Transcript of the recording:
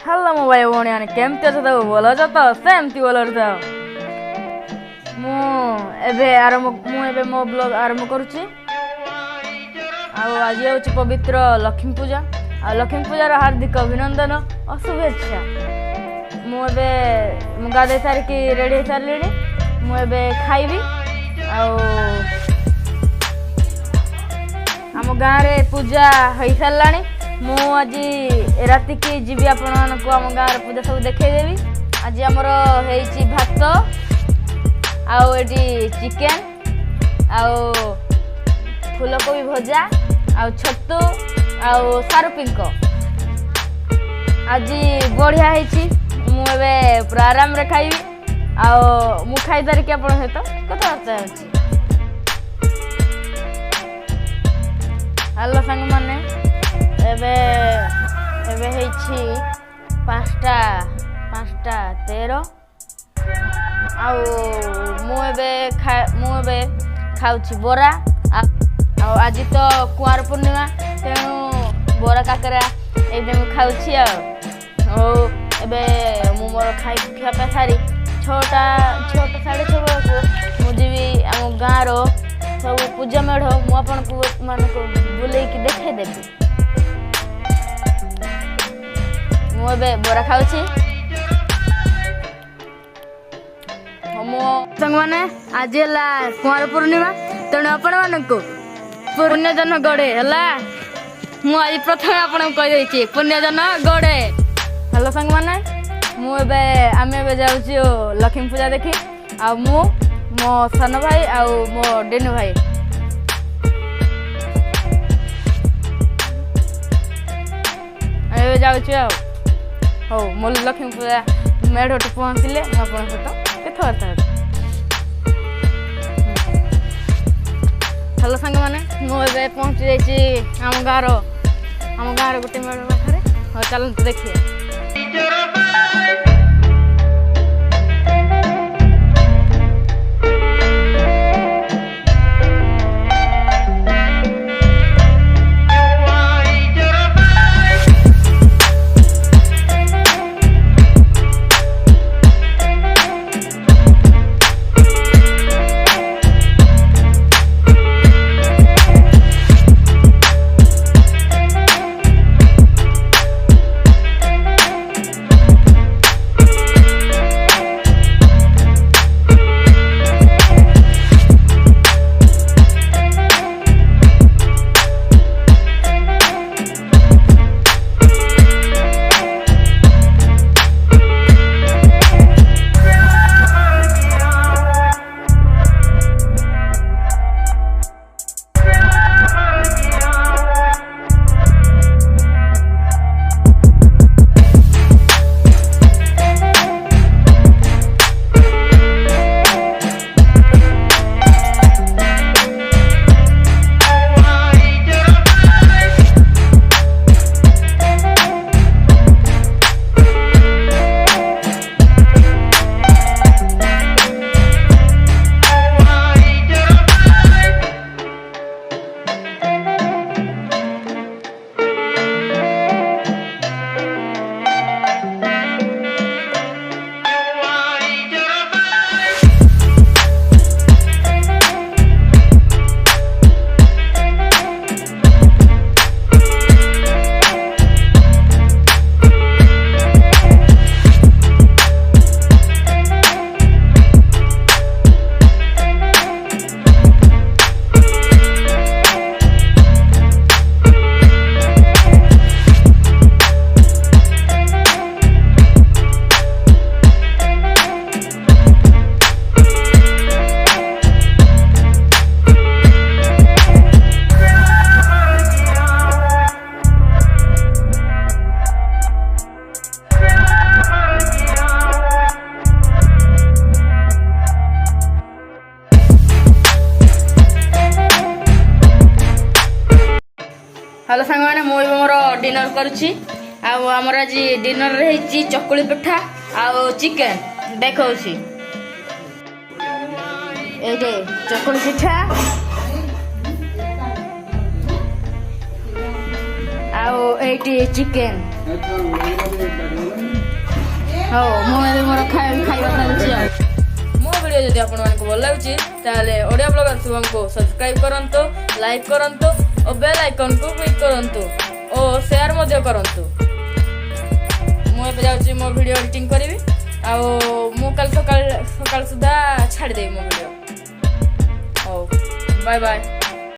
Hello मो भाई भौणी मैंने केमती अच्छे तो बोल तो सेमती बोल मुझे मो ब्लॉग आरंभ करुच्ची। आज हूँ पवित्र लक्ष्मी पूजा आ लक्ष्मी पूजार हार्दिक अभिनंदन और शुभेच्छा। मुझे गाधे सारिकी रेडी सारे मुझे खाइबी। आम गाँव में पूजा हो सारा मु आज राति की जी आपण आम गाँव पूजा सब देखदेवी। आज आमर भात आटी चिकेन फूलकोबी भजा छतु सारू पिंक आज बढ़िया मुझे पूरा आराम रे खाइबी। मु खाई सारिकी आप सहित कथबार्ता होची। हेलो सांग मैंने एबे होइछि 5टा 13 मुझे खाऊछि बरा। आज तो कुआर पूर्णिमा तेणु बरा काकरा ये खाऊछि। मु मोर खाई खियापा सारी 6टा 6:30 बेलू मुझे आम गाँव सब पूजा मेढ़ मुझे मानक बुलेकी देखदेवी। मुझे बरा खाऊछि। मो संग मैंने आज है कुआर पूर्णिमा तेणु आपण मानक पुण्यजन गड़े है। मुझे प्रथम आपन कही पुण्यजन गड़े। हेलो संग मैंने मुझे जाऊँ लक्ष्मी पूजा देखी मो सान भाई मो डेनु भाई जाऊँ। हो मो लक्ष्मी पूजा मेढ़ पहुँचले सहित कथबार्ता। हेलो सांग मैंने मुझे पहुँची जाइए आम गाँव गोटे मेढ़ पाखे। हाँ चलते देखिए। हेलो सांग मैंने मुझे मोर डिनर करुच्ची। आमर आज डिनर रही चकुली पिठा चिकेन देखा ये चकुली पिठा चिकेन। ହଉ ମୁଁ ଏବେ ମୋର ଖାଇବା ଚାଲିଛି ଆଉ ମୋ ଭିଡ଼ିଓ ଯଦି ଆପଣମାନଙ୍କୁ ଭଲ ଲାଗୁଛି ତାହେଲେ ଓଡ଼ିଆ ବ୍ଲଗର ଶୁଭମକୁ ସବସ୍କ୍ରାଇବ୍ କରନ୍ତୁ, ଲାଇକ୍ କରନ୍ତୁ ଓ ବେଲ୍ ଆଇକନ୍କୁ କ୍ଲିକ୍ କରନ୍ତୁ ଓ ସେୟାର ମଧ୍ୟ କରନ୍ତୁ। ମୁଁ ଏବେ ଯାଉଛି ମୋ ଭିଡ଼ିଓ ଏଡ଼ିଟିଂ କରିବି ଆଉ ମୁଁ କାଲି ସକାଳ ସୁଦ୍ଧା ଛାଡ଼ିଦେବି ମୋ ଭିଡ଼ିଓ। ହଉ ବାଏ ବାଏ।